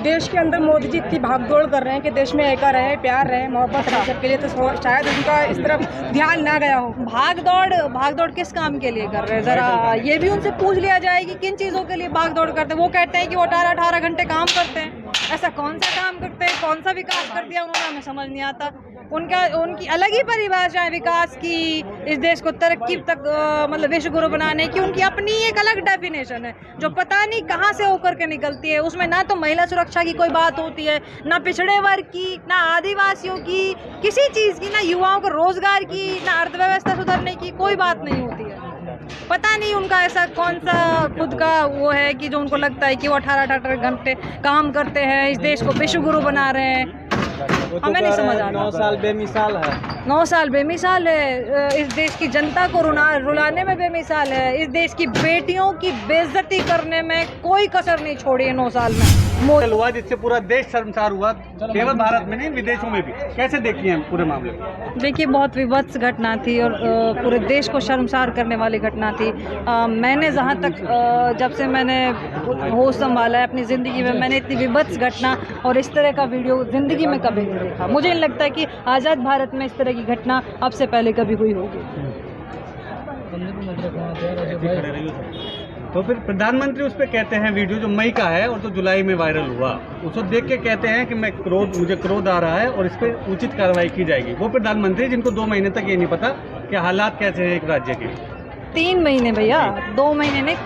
देश के अंदर मोदी जी इतनी भागदौड़ कर रहे हैं कि देश में एका रहे, प्यार रहे, मोहब्बत रहे सबके लिए, तो शायद उनका इस तरफ ध्यान ना गया हो। भागदौड़ किस काम के लिए कर रहे हैं? ज़रा ये भी उनसे पूछ लिया जाए कि किन चीज़ों के लिए भागदौड़ करते हैं। वो कहते हैं कि वो 18-18 घंटे काम करते हैं। ऐसा कौन सा काम करते हैं, कौन सा विकास कर दिया उन्होंने, हमें समझ नहीं आता। उनकी अलग ही परिभाषा है विकास की, इस देश को तरक्की तक मतलब विश्व गुरु बनाने की उनकी अपनी एक अलग डेफिनेशन है जो पता नहीं कहाँ से होकर के निकलती है। उसमें ना तो महिला सुरक्षा की कोई बात होती है, ना पिछड़े वर्ग की, ना आदिवासियों की, किसी चीज़ की, ना युवाओं को रोजगार की, ना अर्थव्यवस्था सुधारने की कोई बात नहीं होती है। पता नहीं उनका ऐसा कौन सा खुद का वो है कि जो उनको लगता है कि वो 18-18 घंटे काम करते हैं, इस देश को विश्व गुरु बना रहे हैं। हमें नहीं समझ आता। 9 साल बेमिसाल है। 9 साल बेमिसाल है, इस देश की जनता को रुलाने में बेमिसाल है, इस देश की बेटियों की बेइज्जती करने में कोई कसर नहीं छोड़ी है 9 साल में। हुआ जिससे पूरा देश शर्मसार हुआ, केवल भारत में नहीं विदेशों में भी। कैसे देखती हैं पूरे मामले को? देखिए, बहुत विभत्स घटना थी और पूरे देश को शर्मसार करने वाली घटना थी। मैंने जहाँ तक जब से मैंने होश संभाला है अपनी ज़िंदगी में, मैंने इतनी विभत्स घटना और इस तरह का वीडियो ज़िंदगी में कभी नहीं देखा। मुझे नहीं लगता कि आज़ाद भारत में इस तरह की घटना अब से पहले कभी हुई होगी। तो फिर प्रधानमंत्री उस पर कहते हैं, वीडियो जो मई का है और तो जुलाई में वायरल हुआ, उसको देख के कहते हैं कि मुझे क्रोध आ रहा है और इस पर उचित कार्रवाई की जाएगी। वो प्रधानमंत्री जिनको 2 महीने तक ये नहीं पता कि हालात कैसे हैं एक राज्य के। 3 महीने भैया, 2 महीने नहीं,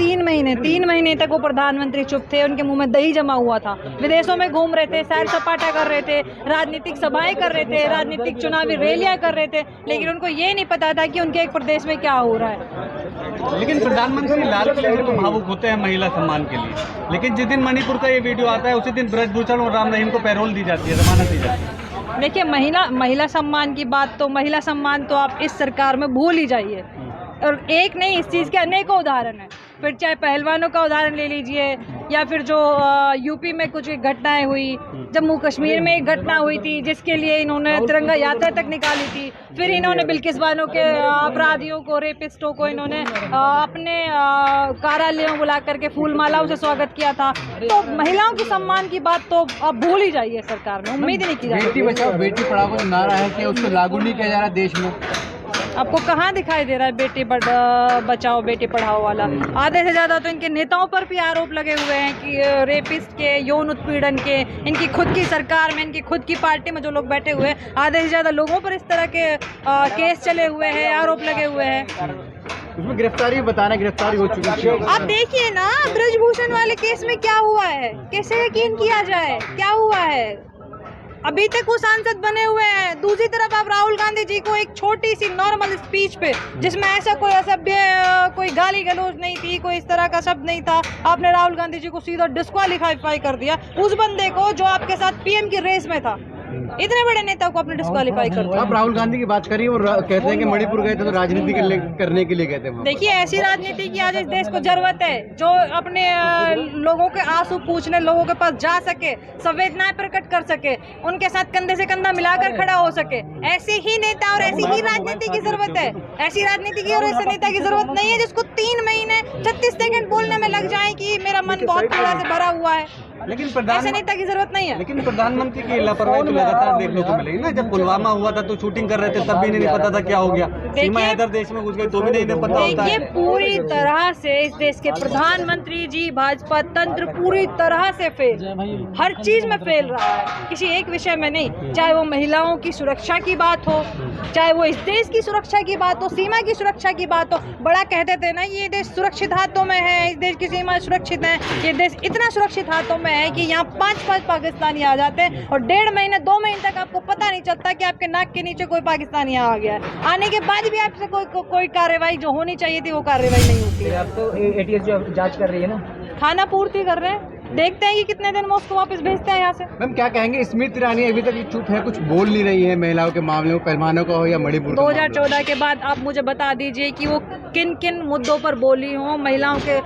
3 महीने तक वो प्रधानमंत्री चुप थे। उनके मुंह में दही जमा हुआ था। विदेशों में घूम रहे थे, सैर सपाटा कर रहे थे, राजनीतिक सभाएं कर रहे थे, राजनीतिक चुनावी रैलियां कर रहे थे, लेकिन उनको ये नहीं पता था कि उनके एक प्रदेश में क्या हो रहा है। लेकिन प्रधानमंत्री लाल किले से तो भावुक होते हैं महिला सम्मान के लिए, लेकिन जिस दिन मणिपुर का ये वीडियो आता है उसी दिन ब्रजभूषण और राम रहीम को पैरोल दी जाती है, जमानत दी जाती है। देखिए, महिला सम्मान की बात तो, महिला सम्मान तो आप इस सरकार में भूल ही जाइए। और एक नहीं, इस चीज़ के अनेकों उदाहरण हैं। फिर चाहे पहलवानों का उदाहरण ले लीजिए, या फिर जो यूपी में कुछ घटनाएं हुई, जम्मू कश्मीर में एक घटना हुई थी जिसके लिए इन्होंने तिरंगा यात्रा तक निकाली थी। फिर इन्होंने बिल्किस बानो के अपराधियों को, रेपिस्टों को इन्होंने अपने कार्यालयों में बुला करके फूल मालाओं से स्वागत किया था। तो महिलाओं की सम्मान की बात तो आप भूल ही जाइए सरकार में, उम्मीद ही नहीं की जाती। बेटी बचाओ बेटी पढ़ाओ का नारा है कि उसको लागू नहीं किया जा रहा देश में। आपको कहाँ दिखाई दे रहा है बेटी बचाओ बेटी पढ़ाओ वाला? आधे से ज़्यादा तो इनके नेताओं पर भी आरोप लगे हुए हैं कि रेपिस्ट के, यौन उत्पीड़न के, इनकी खुद की सरकार में, इनकी खुद की पार्टी में जो लोग बैठे हुए हैं, आधे से ज़्यादा लोगों पर इस तरह के केस चले हुए हैं, आरोप लगे हुए हैं। उसमें गिरफ्तारी बताना, गिरफ्तारी हो चुकी है। आप देखिए ना, ब्रजभूषण वाले केस में क्या हुआ है, कैसे यकीन किया जाए क्या हुआ है? अभी तक वो सांसद बने हुए हैं। दूसरी तरफ आप राहुल गांधी जी को एक छोटी सी नॉर्मल स्पीच पे, जिसमें ऐसा कोई असभ्य, कोई गाली गलौज नहीं थी, कोई इस तरह का शब्द नहीं था, आपने राहुल गांधी जी को सीधा डिस्क्वालीफाई कर दिया। उस बंदे को जो आपके साथ पीएम की रेस में था, इतने बड़े नेता को आपने डिस्क्वालीफाई कर दिया। आप राहुल गांधी की बात करिए और कहते हैं कि मणिपुर गए थे तो राजनीति करने के लिए गए थे। देखिए, ऐसी राजनीति की आज इस देश को जरूरत है जो अपने लोगों के आंसू पूछने, लोगों के पास जा सके, संवेदनाएं प्रकट कर सके, उनके साथ कंधे से कंधा मिलाकर खड़ा हो सके। ऐसे ही नेता और ऐसी ही राजनीति की जरूरत है। ऐसी राजनीति की और ऐसे नेता की जरूरत नहीं है जिसको 3 महीने 36 सेकंड बोलने में लग जाए कि मेरा मन बहुत पीड़ा से भरा हुआ है। लेकिन ऐसे नेता की जरूरत नहीं है। लेकिन प्रधानमंत्री की लापरवाही तो लगातार देखने को मिलेगी ना। जब पुलवामा हुआ था तो शूटिंग कर रहे थे, तब भी नहीं पता था क्या हो गया। सीमा हैदर देश में घुस गई तो भी नहीं पता होता है। ये पूरी तरह से इस देश के प्रधानमंत्री जी, भाजपा तंत्र पूरी तरह से फेल, हर चीज में फेल रहा है, किसी एक विषय में नहीं। चाहे वो महिलाओं की सुरक्षा की बात हो, चाहे वो इस देश की सुरक्षा की बात हो, सीमा की सुरक्षा की बात हो। बड़ा कहते थे ना, ये देश सुरक्षित हाथों में है, इस देश की सीमा सुरक्षित है, ये देश इतना सुरक्षित हाथों में है कि यहाँ 5-5 पाकिस्तानी आ जाते हैं और 1.5 महीने 2 महीने तक आपको पता नहीं चलता कि आपके नाक के नीचे कोई पाकिस्तानी आ गया है। आने के बाद भी आपसे कोई कार्रवाई जो होनी चाहिए थी वो कार्रवाई नहीं होती है। अब तो ATS जो जांच कर रही है ना, खाना पूर्ति कर रहे हैं, देखते हैं कि कितने दिन में उसको वापस भेजते हैं यहाँ से। मैम क्या कहेंगे, स्मृति ईरानी अभी तक चुप है, कुछ बोल नहीं रही है महिलाओं के मामले में, पहलवानों का हो या मणिपुर 2014 के बाद आप मुझे बता दीजिए कि वो किन किन मुद्दों पर बोली हो। महिलाओं के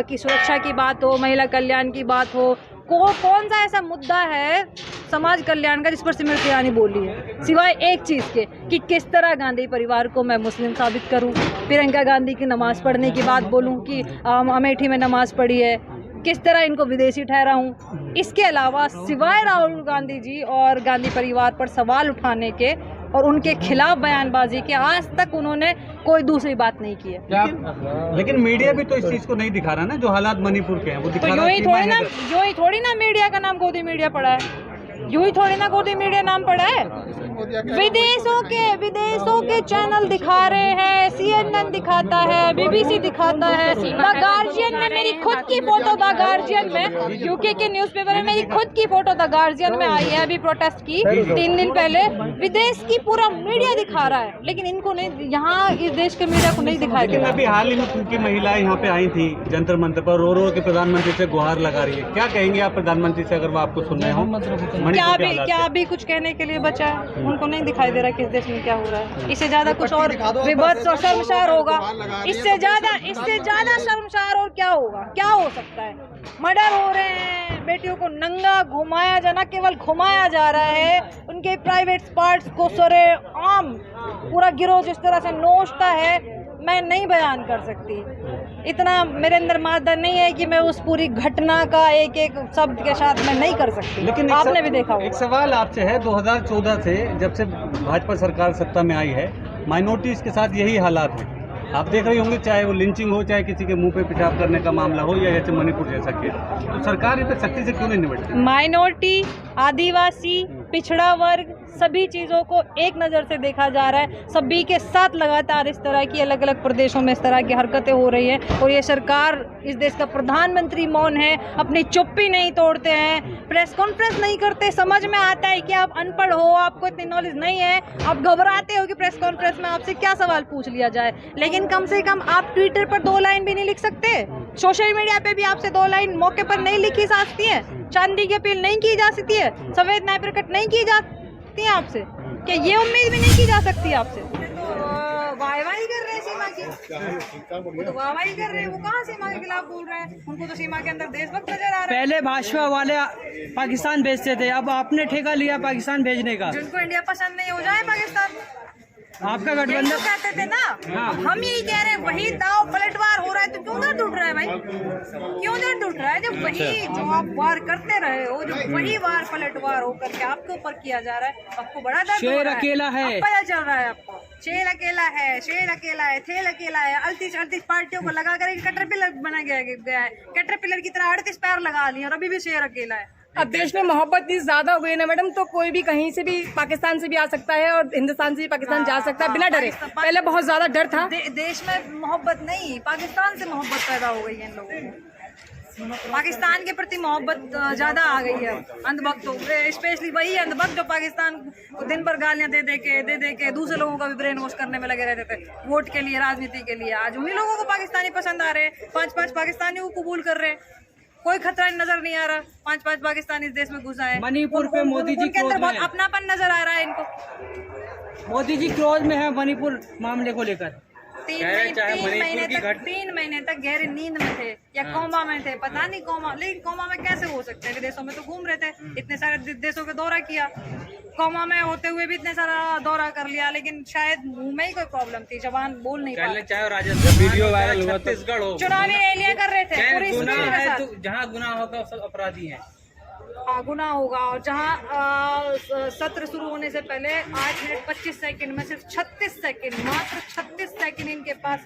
की सुरक्षा की बात हो, महिला कल्याण की बात हो, कौन सा ऐसा मुद्दा है समाज कल्याण का जिस पर स्मृति ईरानी बोली है, सिवाय एक चीज़ के कि किस तरह गांधी परिवार को मैं मुस्लिम साबित करूं, प्रियंका गांधी की नमाज़ पढ़ने की बात बोलूं कि अमेठी में नमाज़ पढ़ी है, किस तरह इनको विदेशी ठहराऊं। इसके अलावा सिवाय राहुल गांधी जी और गांधी परिवार पर सवाल उठाने के और उनके खिलाफ बयानबाजी के आज तक उन्होंने कोई दूसरी बात नहीं की है। लेकिन मीडिया भी तो इस चीज को नहीं दिखा रहा ना, जो हालात मणिपुर के हैं वो दिखा तो रहा है। यूं ही थोड़ी ना मीडिया का नाम गोदी मीडिया पड़ा है, यूं ही थोड़ी ना गोदी मीडिया नाम पड़ा है। विदेशों के चैनल दिखा रहे हैं, CNN दिखाता है, BBC दिखाता है, द गार्जियन में मेरी खुद की फोटो, द गार्जियन में यूके के न्यूज़पेपर में मेरी खुद की फोटो द गार्जियन में आई है, अभी प्रोटेस्ट की 3 दिन पहले। विदेश की पूरा मीडिया दिखा रहा है, लेकिन इनको नहीं, यहाँ इस देश के मीडिया को नहीं दिखाया लेकिन गया। अभी हाल ही में कुछ महिलाएं यहाँ पे आई थी जंतर मंतर पर, रो रो के प्रधानमंत्री से गुहार लगा रही है। क्या कहेंगे आप प्रधानमंत्री से, अगर वो आपको सुन रहे हो? क्या अभी कुछ कहने के लिए बचा है? उनको नहीं दिखाई दे रहा किस देश में क्या हो रहा है। इससे ज्यादा कुछ और विभत्स और शर्मसार होगा, इससे ज्यादा शर्मसार और क्या होगा, क्या हो सकता है? मर्डर हो रहे हैं, बेटियों को नंगा घुमाया जाना, केवल घुमाया जा रहा है, उनके प्राइवेट पार्ट्स को सरे आम पूरा गिरोह जिस तरह से नोचता है, मैं नहीं बयान कर सकती। इतना मेरे अंदर मादा नहीं है कि मैं उस पूरी घटना का एक एक शब्द के साथ मैं नहीं कर सकती। लेकिन आपने भी देखा होगा। एक सवाल आपसे है, 2014 से जब से भाजपा सरकार सत्ता में आई है, माइनॉरिटीज के साथ यही हालात है। आप देख रहे होंगे, चाहे वो लिंचिंग हो, चाहे किसी के मुंह पे पेशाब करने का मामला हो, या जैसे मणिपुर जैसा केस, तो सरकार इस पर सख्ती से क्यों नहीं निपटती? माइनॉरिटी, आदिवासी, पिछड़ा वर्ग, सभी चीज़ों को एक नज़र से देखा जा रहा है। सभी के साथ लगातार इस तरह की अलग अलग प्रदेशों में इस तरह की हरकतें हो रही हैं, और ये सरकार, इस देश का प्रधानमंत्री मौन है, अपनी चुप्पी नहीं तोड़ते हैं, प्रेस कॉन्फ्रेंस नहीं करते। समझ में आता है कि आप अनपढ़ हो, आपको इतनी नॉलेज नहीं है, आप घबराते हो कि प्रेस कॉन्फ्रेंस में आपसे क्या सवाल पूछ लिया जाए, लेकिन कम से कम आप ट्विटर पर 2 लाइन भी नहीं लिख सकते, सोशल मीडिया पे भी आपसे 2 लाइन मौके पर नहीं लिखी जा सकती है, चांदी की अपील नहीं की जा सकती है, संवेदनाएं प्रकट नहीं की जाती है आपसे, क्या ये उम्मीद भी नहीं की जा सकती आपसे? वाहवाही कर रहे हैं सीमा की, वो तो वाहवाही कर रहे हैं, वो कहाँ सीमा के खिलाफ बोल रहे हैं? उनको तो सीमा के अंदर देशभक्त नजर आ रहा है। पहले भाजपा वाले पाकिस्तान भेजते थे, अब आपने ठेका लिया पाकिस्तान भेजने का। जिनको इंडिया पसंद नहीं हो जाए पाकिस्तान, आपका ये गठबंधन लोग कहते थे ना, अब हम यही कह रहे हैं, वही दाव पलटवार हो रहा है, तो क्यों दर्द उठ रहा है भाई? क्यों दर्द उठ रहा है? जब वही जो आप वार करते रहे हो, जो वही वार पलटवार होकर के आपके ऊपर किया जा रहा है, आपको बड़ा दर्द हो शेर रहा है। अकेला है। अब पता चल रहा है आपको, शेर अकेला है, शेर अकेला है, थेल अकेला है। 38 पार्टियों को लगा कर कैटरपिलर बना गया है, कैटरपिलर की तरह 38 पैर लगा लिए, और अभी भी शेर अकेला है। अब देश में मोहब्बत इतनी ज्यादा हो गई ना मैडम, तो कोई भी कहीं से भी पाकिस्तान से भी आ सकता है और हिंदुस्तान से भी पाकिस्तान जा सकता है बिना डरे। पहले बहुत ज्यादा डर था। देश में मोहब्बत नहीं, पाकिस्तान से मोहब्बत पैदा हो गई है इन लोगों को। पाकिस्तान के प्रति मोहब्बत ज्यादा आ गई है अंधभक्तों, स्पेशली वही अंधभक्त जो पाकिस्तान को दिन भर गालियां दे दे के दूसरे लोगों का भी ब्रेन वॉश करने में लगे रहते थे वोट के लिए, राजनीति के लिए। आज उन्हीं लोगों को पाकिस्तानी पसंद आ रहे हैं, 5-5 पाकिस्तानी को कबूल कर रहे हैं, कोई खतरा नजर नहीं आ रहा। 5-5 पाकिस्तानी इस देश में घुसा है। मणिपुर पे मोदी जी उनके अंदर बहुत अपनापन नजर आ रहा है इनको। मोदी जी क्रोध में है मणिपुर मामले को लेकर। 3 महीने तक गहरी नींद में थे या कोमा में थे, पता नहीं कोमा, लेकिन कोमा में कैसे हो सकते हैं? विदेशों में तो घूम रहे थे, इतने सारे देशों का दौरा किया, कोमा में होते हुए भी इतने सारा दौरा कर लिया, लेकिन शायद मुंह में ही कोई प्रॉब्लम थी, जबान बोल नहीं पा। चाहे वीडियो वायरल हुआ छत्तीसगढ़ हो, चुनावी रैलियां कर रहे थे पूरी स्पीड के साथ। जहाँ गुनाह होगा सब अपराधी हैं। गुना होगा, और जहाँ सत्र शुरू होने से पहले 8 मिनट 25 सेकंड में सिर्फ 36 सेकंड, मात्र 36 सेकंड इनके पास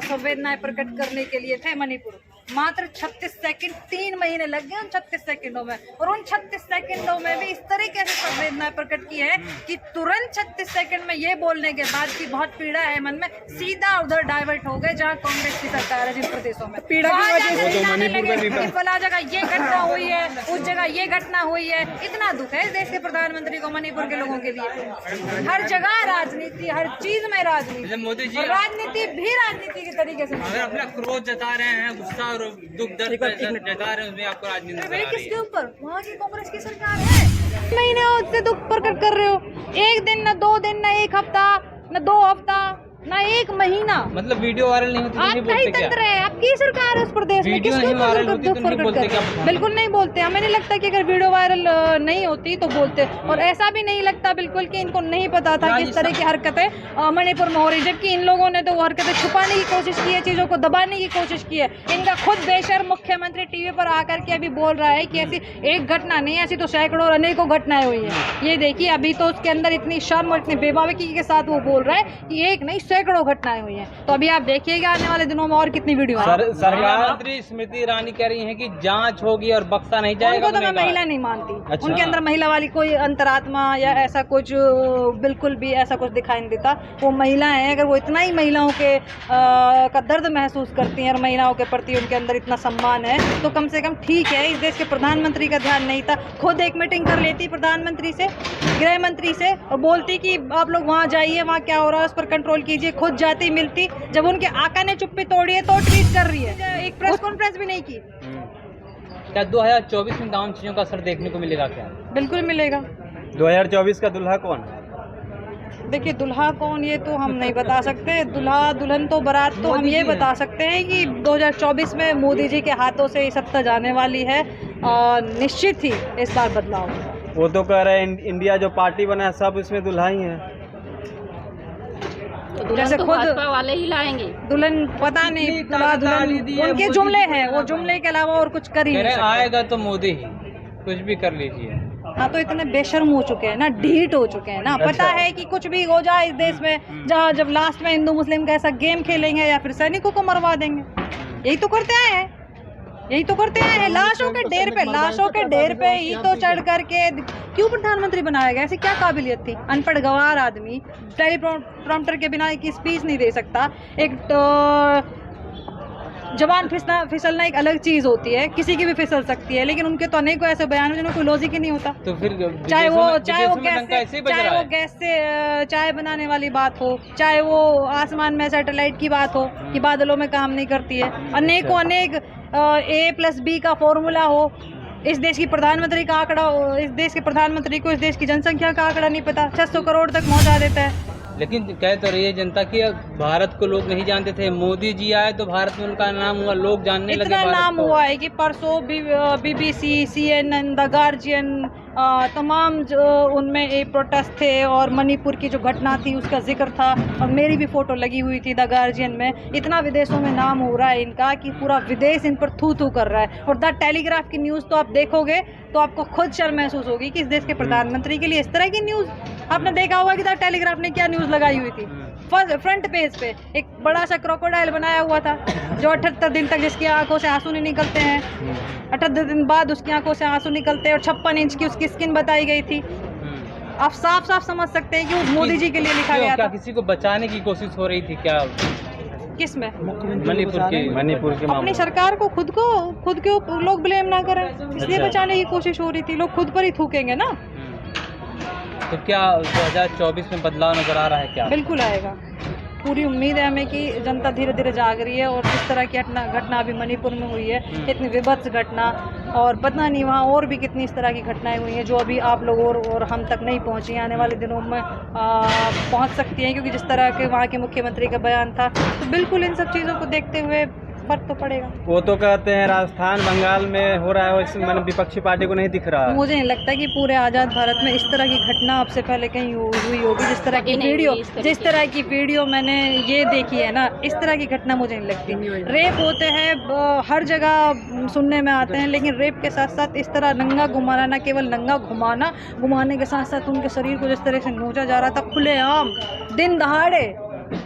संवेदनाएं प्रकट करने के लिए थे। मणिपुर मात्र 36 सेकंड, 3 महीने लग गए उन 36 सेकंडों में, और उन 36 सेकंडों में भी इस तरीके से संवेदनाएं प्रकट की है कि तुरंत 36 सेकंड में ये बोलने के बाद की बहुत पीड़ा है मन में, सीधा उधर डाइवर्ट हो गए जहाँ कांग्रेस की सरकार है जिन प्रदेशों में। पीड़ा की वजह फला जगह ये घटना हुई है, उस जगह ये घटना हुई है। इतना दुख है इस देश के प्रधानमंत्री को मणिपुर के लोगों के लिए। हर जगह राजनीति, हर चीज में राजनीति, मोदी जी राजनीति भी राजनीति के तरीके से। अगर अपना क्रोध जता रहे हैं, गुस्सा और दुख दर्द जता रहे हैं, उसमें आपको राजनीति किसके ऊपर? वहाँ की कांग्रेस की सरकार है। महीने से दुख प्रकट कर रहे हो, 1 दिन न 2 दिन न 1 हफ्ता न 2 हफ्ता, ना एक महीना। मतलब वीडियो वायरल नहीं होती तो नहीं आपका ही बोलते तंत्र क्या? है, आपकी सरकार है उस प्रदेश में, वीडियो किसके नहीं ऊपर वायरल होती तो दुख नहीं प्रकट बोलते कर- क्या प्रधानमंत्री? बिल्कुल नहीं बोलते। हमें नहीं लगता कि अगर वीडियो वायरल नहीं होती तो बोलते, और ऐसा भी नहीं लगता बिल्कुल कि इनको नहीं पता था कि इस तरह की हरकतें मणिपुर में हो रही, जबकि इन लोगों ने तो वो हरकतें छुपाने की कोशिश की है, चीज़ों को दबाने की कोशिश की है। इनका खुद बेशर्म मुख्यमंत्री टीवी पर आकर के अभी बोल रहा है कि ऐसी एक घटना नहीं, ऐसी तो सैकड़ों और अनेकों घटनाएं हुई हैं। ये देखिए, अभी तो उसके अंदर इतनी शर्म और इतनी बेबाकी के साथ वो बोल रहा है कि एक नहीं सैकड़ों घटनाएं हुई हैं। तो अभी आप देखिएगा आने वाले दिनों में और कितनी वीडियो सरकार मंत्री स्मृति ईरानी कह रही है कि जांच होगी और बख्शा नहीं जाएगा। उनको तो मैं महिला नहीं मानती। अच्छा। उनके अंदर महिला वाली कोई अंतरात्मा या ऐसा कुछ बिल्कुल भी ऐसा कुछ दिखाई नहीं देता। वो महिला है, अगर वो इतना ही महिलाओं के का दर्द महसूस करती हैं और महिलाओं के प्रति उनके अंदर इतना सम्मान है तो कम से कम ठीक है। इस देश के प्रधानमंत्री का ध्यान नहीं था, खुद एक मीटिंग कर लेती प्रधानमंत्री से, गृह मंत्री से, और बोलती कि आप लोग वहाँ जाइए, वहाँ क्या हो रहा है उस पर कंट्रोल कीजिए। खुद जाती मिलती, जब उनके आका ने चुप्पी तोड़ी है तो ट्वीट कर रही है, एक प्रेस कॉन्फ्रेंस भी नहीं की। क्या 2024 में गाँव चीजों का असर देखने को मिलेगा क्या? बिल्कुल मिलेगा। 2024 का दुल्हा कौन है? देखिए, दुल्हा कौन ये तो हम नहीं बता सकते। दुल्हा दुल्हन तो बारात तो हम ये बता सकते हैं कि 2024 में मोदी जी के हाथों से ये सत्ता जाने वाली है और निश्चित ही इस बार बदलाव होगा। वो तो कह रहे हैं इंडिया जो पार्टी बना है सब इसमें दुल्हा ही है। जैसे खुद वाले ही लाएंगे। दुल्हन पता नहीं, दुल्हा दुल्हन उनके जुमले हैं, वो जुमले के अलावा और कुछ कर ही नहीं सकते। आएगा तो मोदी ही, कुछ भी कर लीजिए। हाँ, तो इतने बेशर्म हो चुके हैं ना, ढीठ हो चुके हैं ना। पता है कि कुछ भी हो जाए इस देश में, जहाँ जब लास्ट में हिंदू मुस्लिम का ऐसा गेम खेलेंगे या फिर सैनिकों को मरवा देंगे। यही तो करते आए हैं, यही तो करते आए हैं। लाशों के ढेर पे ही तो चढ़ करके क्यों प्रधानमंत्री बनाया गया? ऐसी क्या काबिलियत थी? अनपढ़ गंवार आदमी टेलीप्रॉम्प्टर के बिना एक स्पीच नहीं दे सकता। एक जबान फिसलना एक अलग चीज होती है, किसी की भी फिसल सकती है, लेकिन उनके तो अनेकों ऐसे बयान हैं जिनमें कोई लॉजिक ही नहीं होता। तो फिर चाहे वो गैस से चाय बनाने वाली बात हो, चाहे वो आसमान में सैटेलाइट की बात हो कि बादलों में काम नहीं करती है, अनेकों अनेक A+B का फॉर्मूला हो। इस देश की प्रधानमंत्री का आंकड़ा हो, इस देश के प्रधानमंत्री को इस देश की जनसंख्या का आंकड़ा नहीं पता, 600 करोड़ तक पहुंचा देता है। लेकिन कह तो रही है जनता कि भारत को लोग नहीं जानते थे, मोदी जी आए तो भारत में उनका नाम हुआ, लोग जानने लगे। इतना नाम हुआ है कि परसों BBC, CNN, द गार्जियन, तमाम उनमें एक प्रोटेस्ट थे और मणिपुर की जो घटना थी उसका जिक्र था, और मेरी भी फोटो लगी हुई थी द गार्जियन में। इतना विदेशों में नाम हो रहा है इनका कि पूरा विदेश इन पर थू थू कर रहा है। और द टेलीग्राफ की न्यूज़ तो आप देखोगे तो आपको खुद शर्म महसूस होगी कि इस देश के प्रधानमंत्री के लिए इस तरह की न्यूज़। आपने देखा होगा कि द टेलीग्राफ ने क्या न्यूज़ लगाई हुई थी। फ्रंट पेज पे एक बड़ा सा क्रोकोडाइल बनाया हुआ था जो 78 दिन तक जिसकी आंखों से आंसू नहीं निकलते हैं, 78 दिन बाद उसकी आंखों से आंसू निकलते हैं, और 56 इंच की उसकी स्किन बताई गई थी। आप साफ साफ समझ सकते हैं कि वो मोदी जी के लिए लिखा गया था। किसी को बचाने की कोशिश हो रही थी क्या? किस में? मणिपुर के अपनी सरकार को खुद के ऊपर लोग ब्लेम ना करें, इसलिए बचाने की कोशिश हो रही थी। लोग खुद पर ही थूकेंगे ना। तो क्या 2024 में बदलाव नजर आ रहा है क्या? बिल्कुल आएगा, पूरी उम्मीद है हमें कि जनता धीरे धीरे जाग रही है। और इस तरह की घटना अभी मणिपुर में हुई है, इतनी विभत्स घटना, और पता नहीं वहाँ और भी कितनी इस तरह की घटनाएं हुई हैं जो अभी आप लोग और हम तक नहीं पहुँची, आने वाले दिनों में पहुँच सकती हैं, क्योंकि जिस तरह के वहाँ के मुख्यमंत्री का बयान था। तो बिल्कुल इन सब चीज़ों को देखते हुए फर्क तो पड़ेगा। वो तो कहते हैं राजस्थान बंगाल में हो रहा है, मतलब विपक्षी पार्टी को नहीं दिख रहा है। मुझे नहीं लगता कि पूरे आज़ाद भारत में इस तरह की घटना अब से पहले कहीं हुई होगी। जिस तरह की वीडियो मैंने ये देखी है ना, इस तरह की घटना मुझे नहीं लगती। रेप होते हैं हर जगह सुनने में आते हैं, लेकिन रेप के साथ साथ इस तरह नंगा घुमाना, न केवल नंगा घुमाने के साथ साथ उनके शरीर को जिस तरह से नोचा जा रहा था खुलेआम, दिन दहाड़े,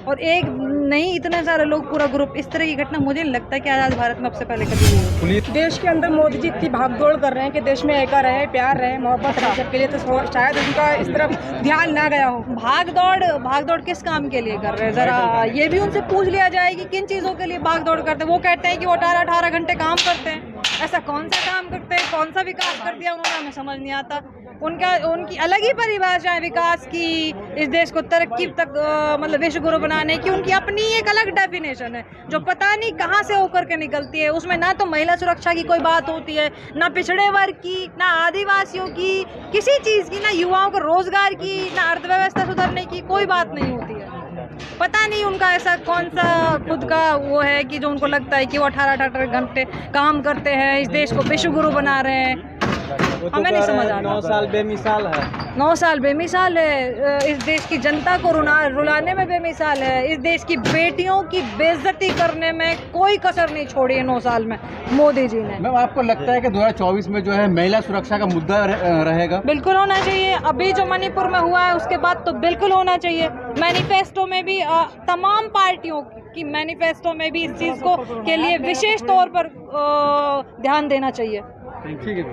और एक नहीं इतने सारे लोग, पूरा ग्रुप, इस तरह की घटना मुझे नहीं लगता कि आज़ाद भारत में अब से पहले कभी हुई हो। देश के अंदर मोदी जी इतनी भागदौड़ कर रहे हैं कि देश में एका रहे, प्यार रहे, मोहब्बत रहे सबके लिए, तो शायद उनका इस तरफ ध्यान ना गया हो। भागदौड़ किस काम के लिए कर रहे हैं? जरा ये भी उनसे पूछ लिया जाए कि किन चीज़ों के लिए भागदौड़ करते हैं। वो कहते हैं कि वो 18 घंटे काम करते हैं। ऐसा कौन सा काम करते हैं, कौन सा विकास कर दिया उन्होंने, हमें समझ नहीं आता। उनकी अलग ही परिभाषा है विकास की, इस देश को तरक्की तक मतलब विश्व गुरु बनाने की उनकी अपनी एक अलग डेफिनेशन है जो पता नहीं कहाँ से होकर के निकलती है। उसमें ना तो महिला सुरक्षा की कोई बात होती है, ना पिछड़े वर्ग की, ना आदिवासियों की, किसी चीज़ की, ना युवाओं को रोजगार की, ना अर्थव्यवस्था सुधारने की कोई बात नहीं होती है। पता नहीं उनका ऐसा कौन सा खुद का वो है कि जो उनको लगता है कि वो 18-18 घंटे काम करते हैं, इस देश को विश्वगुरु बना रहे हैं। हमें नहीं समझ आता। 9 साल बेमिसाल है। 9 साल बेमिसाल है, इस देश की जनता को रुलाने में बेमिसाल है, इस देश की बेटियों की बेइज्जती करने में कोई कसर नहीं छोड़ी है 9 साल में मोदी जी ने। मैम आपको लगता है कि 2024 में जो है महिला सुरक्षा का मुद्दा रहेगा? बिल्कुल होना चाहिए। अभी जो मणिपुर में हुआ है उसके बाद तो बिल्कुल होना चाहिए। मैनिफेस्टो में भी तमाम पार्टियों की मैनिफेस्टो में भी इस चीज़ को के लिए विशेष तौर पर ध्यान देना चाहिए। ठीक है।